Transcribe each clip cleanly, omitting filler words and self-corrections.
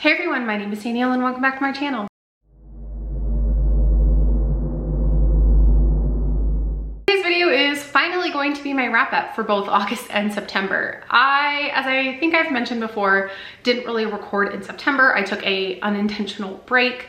Hey everyone, my name is Danielle and welcome back to my channel. Today's video is finally going to be my wrap up for both August and September. As I think I've mentioned before, didn't really record in September. I took a unintentional break.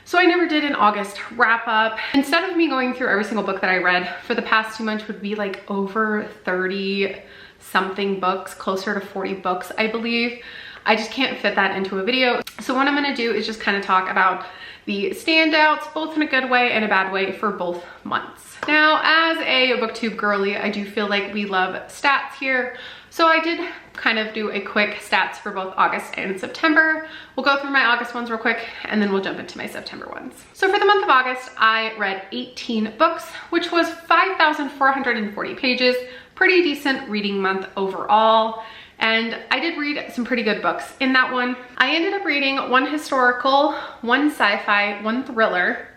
So I never did an August wrap up. Instead of me going through every single book that I read for the past 2 months, would be like over 30 something books, closer to 40 books, I believe. I just can't fit that into a video. So what I'm gonna do is just kind of talk about the standouts, both in a good way and a bad way, for both months. Now, as a booktube girly, I do feel like we love stats here. So I did kind of do a quick stats for both August and September. We'll go through my August ones real quick and then we'll jump into my September ones. So for the month of August, I read 18 books, which was 5,440 pages. Pretty decent reading month overall. And I did read some pretty good books in that one. I ended up reading 1 historical, 1 sci-fi, 1 thriller,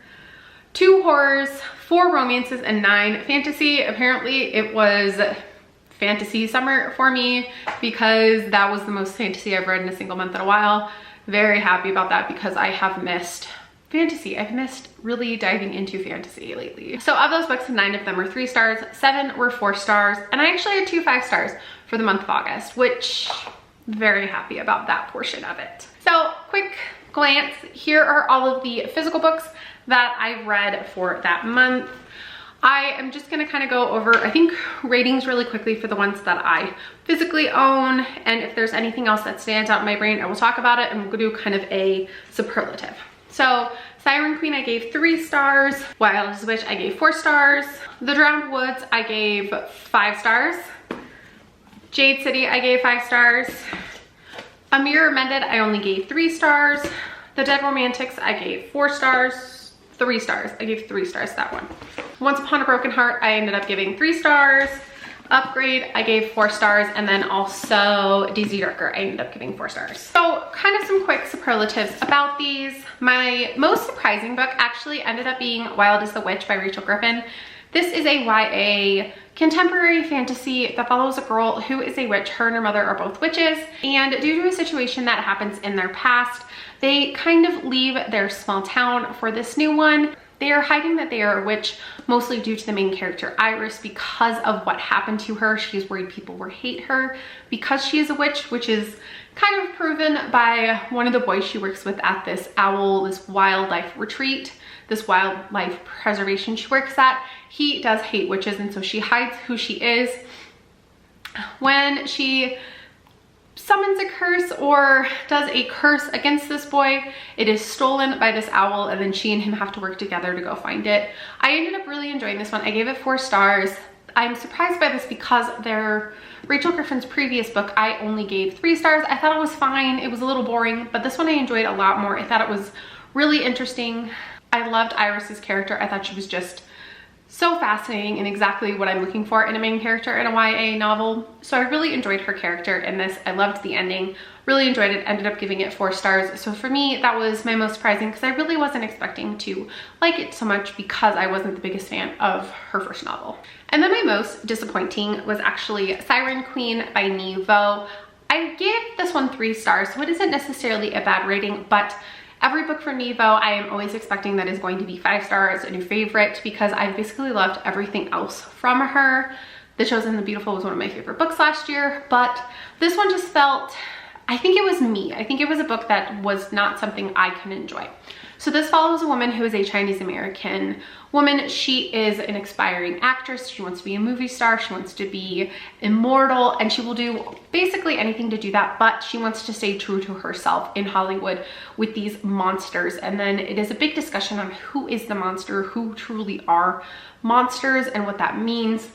2 horrors, 4 romances, and 9 fantasy. Apparently it was fantasy summer for me because that was the most fantasy I've read in a single month in a while. Very happy about that because I have missed fantasy. I've missed really diving into fantasy lately. So of those books, 9 of them were 3 stars, 7 were 4 stars, and I actually had 2 5 stars for the month of August, which very happy about that portion of it. So quick glance, here are all of the physical books that I've read for that month. I am just gonna kind of go over, I think, ratings really quickly for the ones that I physically own, and if there's anything else that stands out in my brain, I will talk about it and we'll do kind of a superlative. So Siren Queen, I gave 3 stars. Wildest Witch, I gave 4 stars. The Drowned Woods, I gave 5 stars. Jade City, I gave 5 stars. A Mirror Mended, I only gave 3 stars. The Dead Romantics, I gave 4 stars. 3 stars, I gave 3 stars to that one. Once Upon a Broken Heart, I ended up giving 3 stars. Upgrade, I gave 4 stars, and then also DZ Darker, I ended up giving 4 stars. So kind of some quick superlatives about these. My most surprising book actually ended up being Wild as the Witch by Rachel Griffin. This is a YA contemporary fantasy that follows a girl who is a witch. Her and her mother are both witches, and due to a situation that happens in their past, they kind of leave their small town for this new one. They are hiding that they are a witch, mostly due to the main character, Iris, because of what happened to her. She is worried people will hate her because she is a witch, which is kind of proven by one of the boys she works with at this wildlife retreat, this wildlife preservation she works at. He does hate witches, and so she hides who she is. When she summons a curse or does a curse against this boy, it is stolen by this owl, and then she and him have to work together to go find it. I ended up really enjoying this one. I gave it 4 stars. I'm surprised by this because Rachel Griffin's previous book, I only gave 3 stars. I thought it was fine. It was a little boring, but this one I enjoyed a lot more. I thought it was really interesting. I loved Iris's character. I thought she was just so fascinating and exactly what I'm looking for in a main character in a YA novel. So I really enjoyed her character in this. I loved the ending, really enjoyed it, ended up giving it 4 stars. So for me, that was my most surprising because I really wasn't expecting to like it so much because I wasn't the biggest fan of her first novel. And then my most disappointing was actually Siren Queen by Nhi Vo. I gave this one 3 stars, so it isn't necessarily a bad rating, but every book from Nhi Vo, I am always expecting that is going to be 5 stars, a new favorite, because I basically loved everything else from her. The Chosen and the Beautiful was one of my favorite books last year, but this one just felt, I think it was me. I think it was a book that was not something I can enjoy. So this follows a woman who is a Chinese American woman. She is an aspiring actress. She wants to be a movie star. She wants to be immortal, and she will do basically anything to do that, but she wants to stay true to herself in Hollywood with these monsters. And then it is a big discussion on who is the monster, who truly are monsters, and what that means.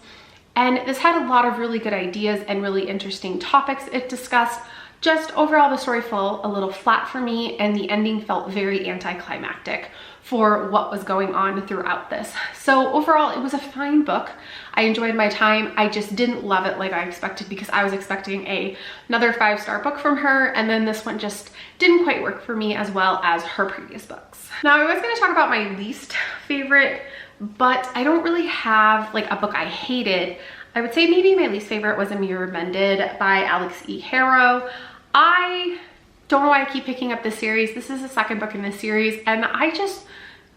And this had a lot of really good ideas and really interesting topics it discussed. Just overall, the story fell a little flat for me, and the ending felt very anticlimactic for what was going on throughout this. So overall, it was a fine book. I enjoyed my time. I just didn't love it like I expected because I was expecting another 5-star book from her, and then this one just didn't quite work for me as well as her previous books. Now, I was going to talk about my least favorite, but I don't really have like a book I hated. I would say maybe my least favorite was A Mirror Mended by Alex E. Harrow. I don't know why I keep picking up this series. This is the second book in this series and I just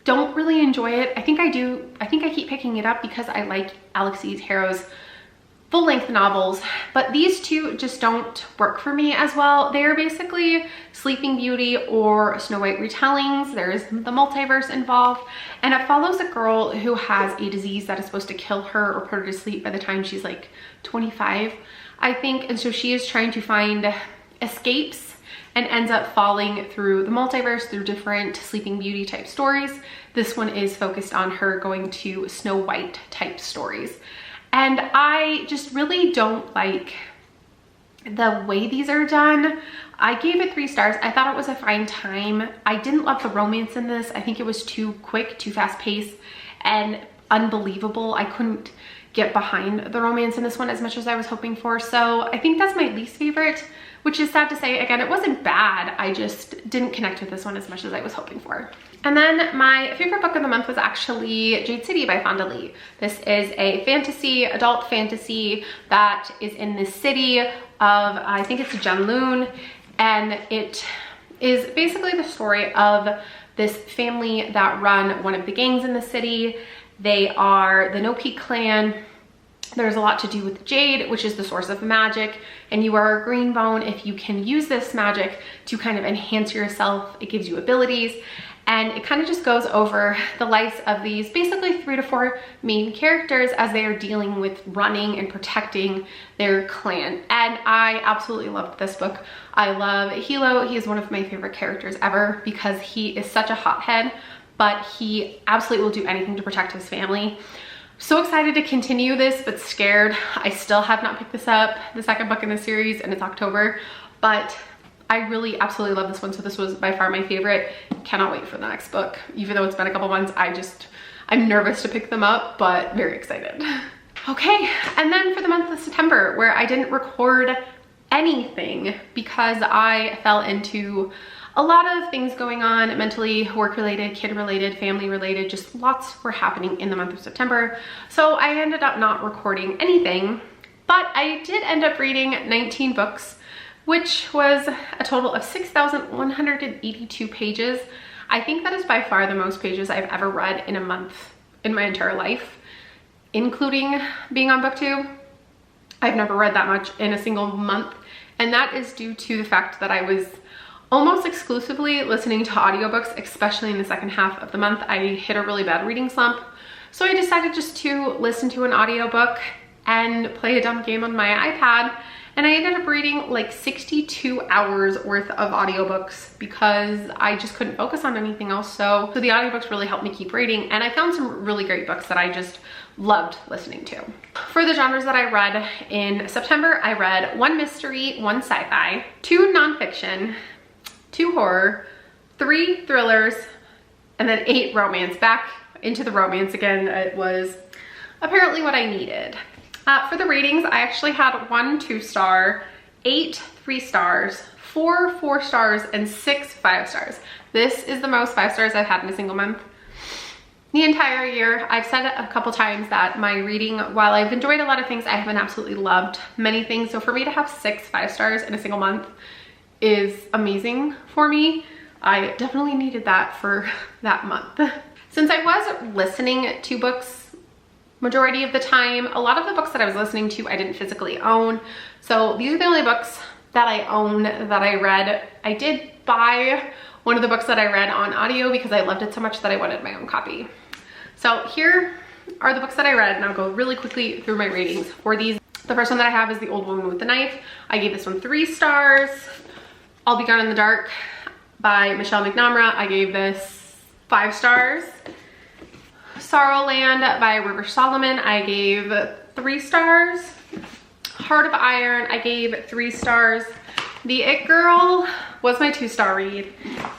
don't really enjoy it. I think I keep picking it up because I like Alix E. Harrow's full-length novels, but these two just don't work for me as well. They're basically Sleeping Beauty or Snow White retellings. There's the multiverse involved, and it follows a girl who has a disease that is supposed to kill her or put her to sleep by the time she's like 25, I think, and so she is trying to find escapes and ends up falling through the multiverse through different Sleeping Beauty type stories. This one is focused on her going to Snow White type stories. And I just really don't like the way these are done. I gave it 3 stars. I thought it was a fine time. I didn't love the romance in this. I think it was too quick, too fast paced, and unbelievable. I couldn't get behind the romance in this one as much as I was hoping for. So I think that's my least favorite, which is sad to say. Again, it wasn't bad. I just didn't connect with this one as much as I was hoping for. And then my favorite book of the month was actually Jade City by Fonda Lee. This is a fantasy, adult fantasy that is in this city of, I think it's Janloon, and it is basically the story of this family that run one of the gangs in the city. They are the No Peak clan. There's a lot to do with jade, which is the source of magic, and you are a green bone if you can use this magic to kind of enhance yourself. It gives you abilities, and it kind of just goes over the lives of these basically 3 to 4 main characters as they are dealing with running and protecting their clan. And I absolutely loved this book. I love Hilo. He is one of my favorite characters ever because he is such a hothead, but he absolutely will do anything to protect his family. So excited to continue this, but scared. I still have not picked this up, the second book in the series, and it's October, but I really absolutely love this one. So this was by far my favorite. Cannot wait for the next book. Even though it's been a couple months, I'm nervous to pick them up, but very excited. Okay, and then for the month of September, where I didn't record anything because I fell into a lot of things going on mentally, work-related, kid-related, family-related, just lots were happening in the month of September. So I ended up not recording anything, but I did end up reading 19 books, which was a total of 6,182 pages. I think that is by far the most pages I've ever read in a month in my entire life, including being on BookTube. I've never read that much in a single month, and that is due to the fact that I was almost exclusively listening to audiobooks, especially in the second half of the month. I hit a really bad reading slump, so I decided just to listen to an audiobook and play a dumb game on my iPad, and I ended up reading like 62 hours worth of audiobooks because I just couldn't focus on anything else. So the audiobooks really helped me keep reading, and I found some really great books that I just loved listening to. For the genres that I read in September, I read 1 mystery, 1 sci-fi, 2 nonfiction, 2 horror, 3 thrillers, and then 8 romance. Back into the romance again. It was apparently what I needed. For the ratings, I actually had 1 2-star, 8 3 stars, 4 4 stars, and 6 5 stars. This is the most 5 stars I've had in a single month the entire year. I've said it a couple times that my reading, while I've enjoyed a lot of things, I haven't absolutely loved many things. So for me to have 6 5 stars in a single month is amazing for me. I definitely needed that for that month. Since I was listening to books majority of the time, a lot of the books that I was listening to I didn't physically own. So these are the only books that I own that I read. I did buy one of the books that I read on audio because I loved it so much that I wanted my own copy. So here are the books that I read, and I'll go really quickly through my ratings for these. The first one that I have is The Old Woman with the Knife. I gave this one 3 stars. I'll Be Gone in the Dark by Michelle McNamara. I gave this 5 stars. Sorrowland by River Solomon. I gave 3 stars. Heart of Iron, I gave 3 stars. The It Girl was my 2-star read.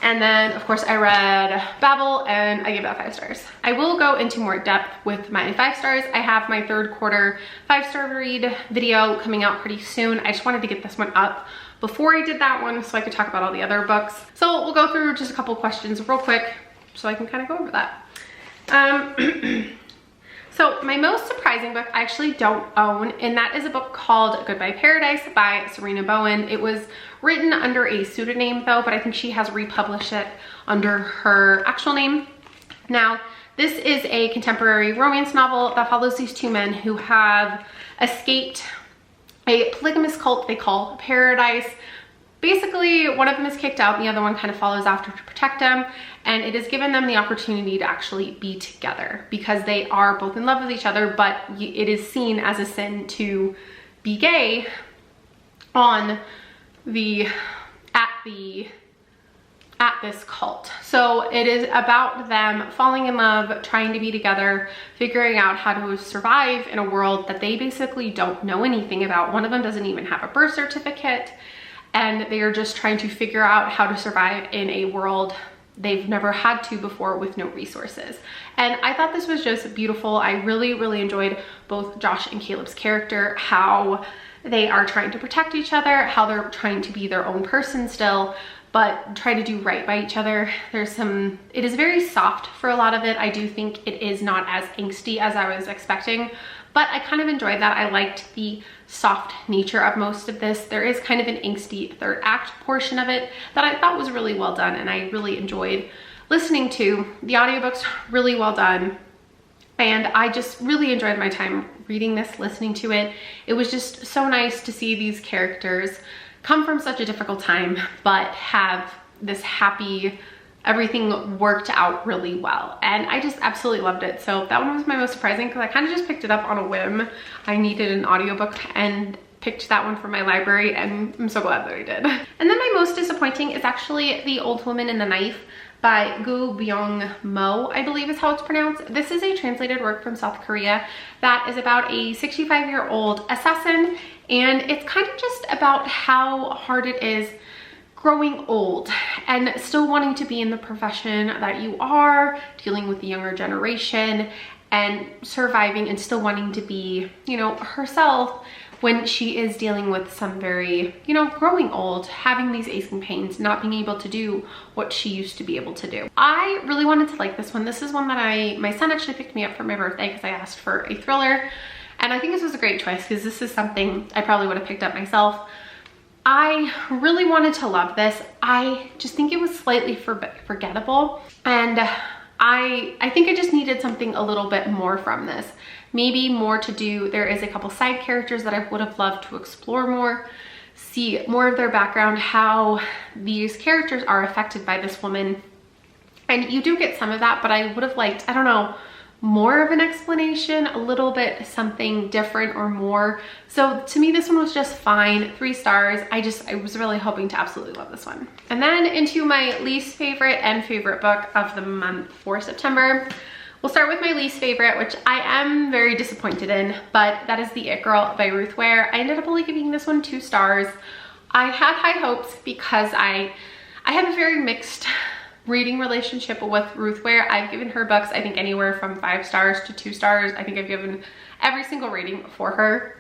And then of course I read Babel, and I gave that 5 stars. I will go into more depth with my 5 stars. I have my 3rd quarter 5-star read video coming out pretty soon. I just wanted to get this one up before I did that one so I could talk about all the other books. So we'll go through just a couple questions real quick so I can kind of go over that. So my most surprising book I actually don't own, and that is a book called Goodbye Paradise by Sarina Bowen. It was written under a pseudonym though, but I think she has republished it under her actual name. Now, this is a contemporary romance novel that follows these two men who have escaped a polygamous cult they call Paradise. Basically, one of them is kicked out, and the other one kind of follows after to protect them, and it has given them the opportunity to actually be together because they are both in love with each other, but it is seen as a sin to be gay at this cult. So it is about them falling in love, trying to be together, figuring out how to survive in a world that they basically don't know anything about. One of them doesn't even have a birth certificate, and they are just trying to figure out how to survive in a world they've never had to before with no resources. And I thought this was just beautiful. I really, really enjoyed both Josh and Caleb's character, how they are trying to protect each other, how they're trying to be their own person still, but try to do right by each other. It is very soft for a lot of it. I do think it is not as angsty as I was expecting, but I kind of enjoyed that. I liked the soft nature of most of this. There is kind of an angsty third act portion of it that I thought was really well done, and I really enjoyed listening to. The audiobook's really well done, and I just really enjoyed my time reading this, listening to it. It was just so nice to see these characters come from such a difficult time, but have this happy, everything worked out really well. And I just absolutely loved it. So that one was my most surprising because I kind of just picked it up on a whim. I needed an audiobook and picked that one from my library, and I'm so glad that I did. And then my most disappointing is actually The Old Woman and the Knife by Gu Byung-mo, I believe is how it's pronounced. This is a translated work from South Korea that is about a 65-year-old assassin, and it's kind of just about how hard it is growing old and still wanting to be in the profession that you are, dealing with the younger generation and surviving and still wanting to be, you know, herself when she is dealing with some very, you know, growing old, having these aching pains, not being able to do what she used to be able to do. I really wanted to like this one. This is one that my son actually picked me up for my birthday because I asked for a thriller. And I think this was a great choice because this is something I probably would have picked up myself. I really wanted to love this. I just think it was slightly forgettable. And I think I just needed something a little bit more from this. Maybe more to do. There is a couple side characters that I would have loved to explore more, see more of their background, how these characters are affected by this woman. And you do get some of that, but I would have liked, I don't know, more of an explanation, a little bit something different or more. So to me, this one was just fine, 3 stars. I was really hoping to absolutely love this one. And then into my least favorite and favorite book of the month for September. We'll start with my least favorite, which I am very disappointed in, but that is The It Girl by Ruth Ware. I ended up only giving this one 2 stars. I had high hopes because I have a very mixed reading relationship with Ruth Ware. I've given her books, I think, anywhere from 5 stars to 2 stars. I think I've given every single rating for her.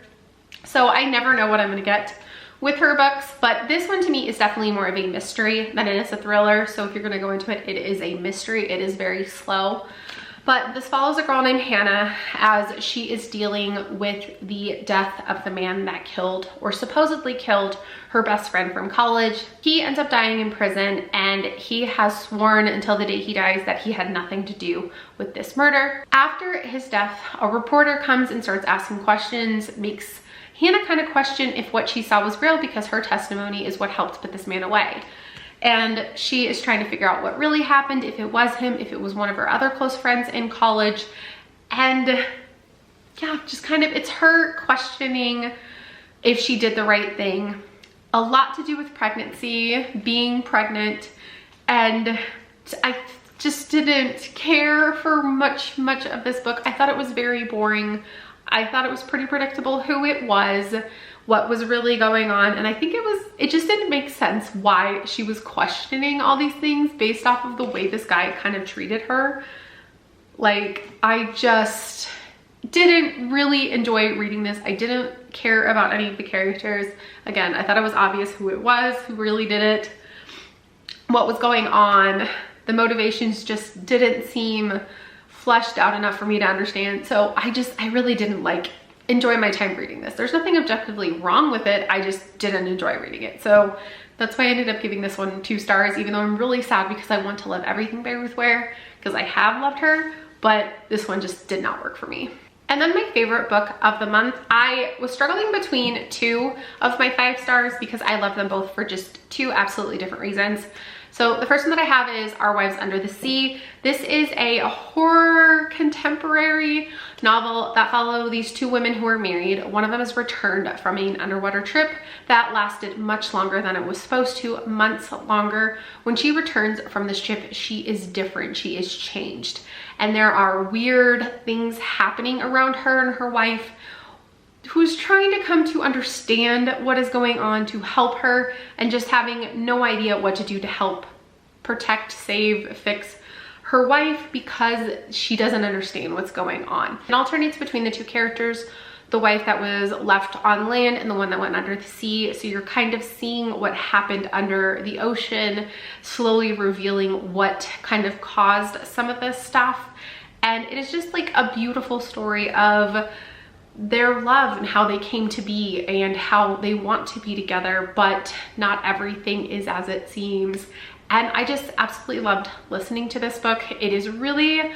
So I never know what I'm gonna get with her books, but this one to me is definitely more of a mystery than it is a thriller. So if you're gonna go into it, it is a mystery. It is very slow. But this follows a girl named Hannah as she is dealing with the death of the man that killed, or supposedly killed, her best friend from college. He ends up dying in prison, and he has sworn until the day he dies that he had nothing to do with this murder. After his death, a reporter comes and starts asking questions, makes Hannah kind of question if what she saw was real because her testimony is what helped put this man away. And she is trying to figure out what really happened, if it was him, if it was one of her other close friends in college. And yeah, just kind of, it's her questioning if she did the right thing. A lot to do with pregnancy, being pregnant, and I just didn't care for much of this book. I thought it was very boring. I thought it was pretty predictable who it was, what was really going on, and I think it just didn't make sense why she was questioning all these things based off of the way this guy kind of treated her. Like, I just didn't really enjoy reading this. I didn't care about any of the characters. Again, I thought it was obvious who it was, who really did it, what was going on. The motivations just didn't seem fleshed out enough for me to understand. So I really didn't enjoy my time reading this. There's nothing objectively wrong with it. I just didn't enjoy reading it. So that's why I ended up giving this one 2 stars, even though I'm really sad because I want to love everything by Ruth Ware because I have loved her, but this one just did not work for me. And then my favorite book of the month, I was struggling between 2 of my 5 stars because I love them both for just 2 absolutely different reasons. So the first one that I have is Our Wives Under the Sea. This is a horror contemporary novel that follows these 2 women who are married. One of them is returned from an underwater trip that lasted much longer than it was supposed to, months longer. When she returns from this trip, she is different, she is changed. And there are weird things happening around her and her wife, who's trying to come to understand what is going on to help her and just having no idea what to do to help protect, save, fix her wife because she doesn't understand what's going on. It alternates between the 2 characters, the wife that was left on land and the one that went under the sea. So you're kind of seeing what happened under the ocean, slowly revealing what kind of caused some of this stuff. And it is just like a beautiful story of their love and how they came to be and how they want to be together, but not everything is as it seems. And I just absolutely loved listening to this book. It is really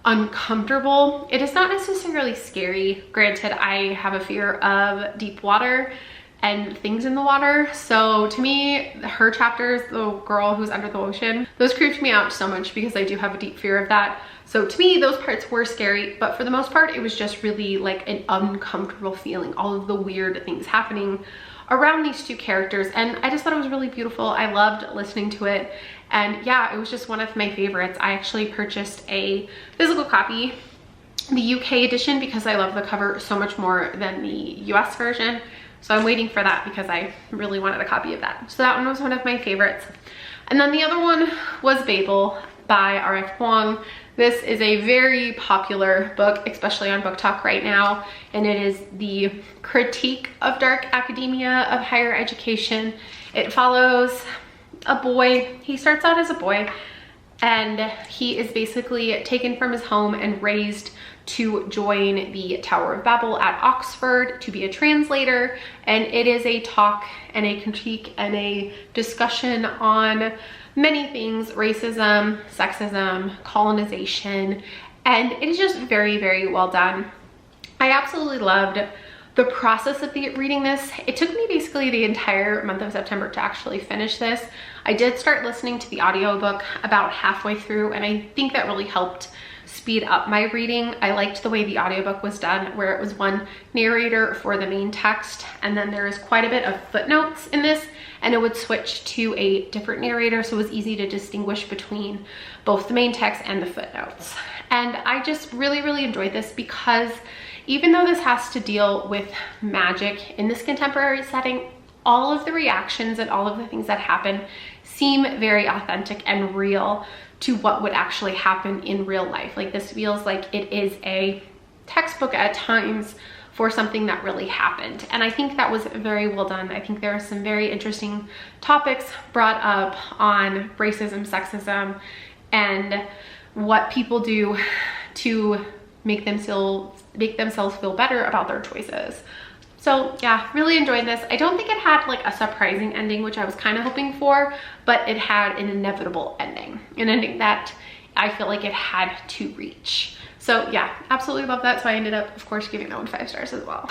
uncomfortable. It is not necessarily scary. Granted, I have a fear of deep water and things in the water. So to me, her chapters, the girl who's under the ocean, those creeped me out so much because I do have a deep fear of that. So to me, those parts were scary, but for the most part, it was just really like an uncomfortable feeling, all of the weird things happening around these 2 characters. And I just thought it was really beautiful. I loved listening to it. And yeah, it was just one of my favorites. I actually purchased a physical copy, the UK edition, because I love the cover so much more than the US version. So I'm waiting for that because I really wanted a copy of that. So that one was one of my favorites. And then the other one was Babel by R.F. Kuang. This is a very popular book, especially on Book Talk right now, and it is the critique of dark academia of higher education. It follows a boy. He starts out as a boy, and he is basically taken from his home and raised to join the Tower of Babel at Oxford to be a translator. And it is a talk and a critique and a discussion on many things: racism, sexism, colonization, and it is just very, very well done. I absolutely loved the process of reading this. It took me basically the entire month of September to actually finish this. I did start listening to the audiobook about halfway through, and I think that really helped speed up my reading. I liked the way the audiobook was done, where it was one narrator for the main text, and then there is quite a bit of footnotes in this, and it would switch to a different narrator, so it was easy to distinguish between both the main text and the footnotes. And I just really, really enjoyed this because even though this has to deal with magic in this contemporary setting, all of the reactions and all of the things that happen seem very authentic and real to what would actually happen in real life. Like, this feels like it is a textbook at times for something that really happened. And I think that was very well done. I think there are some very interesting topics brought up on racism, sexism, and what people do to make themselves feel better about their choices. So yeah, really enjoyed this. I don't think it had like a surprising ending, which I was kind of hoping for, but it had an inevitable ending, an ending that I feel like it had to reach. So yeah, absolutely love that. So I ended up, of course, giving that one 5 stars as well.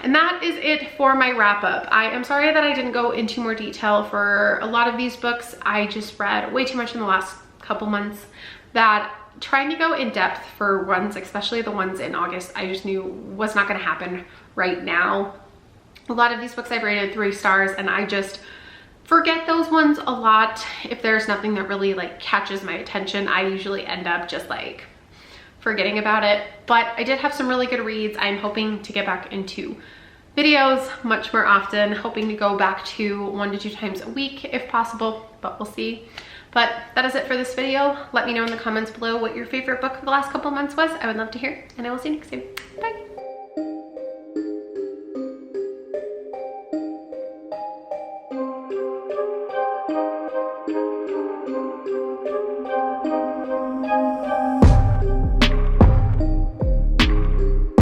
And that is it for my wrap up. I am sorry that I didn't go into more detail for a lot of these books. I just read way too much in the last couple months that trying to go in depth for ones, especially the ones in August, I just knew was not going to happen right now. A lot of these books I've rated 3 stars, and I just forget those ones a lot. If there's nothing that really like catches my attention, I usually end up just like forgetting about it. But I did have some really good reads. I'm hoping to get back into videos much more often, hoping to go back to 1 to 2 times a week if possible, but we'll see. But that is it for this video. Let me know in the comments below what your favorite book of the last couple months was. I would love to hear, and I will see you next time. Bye.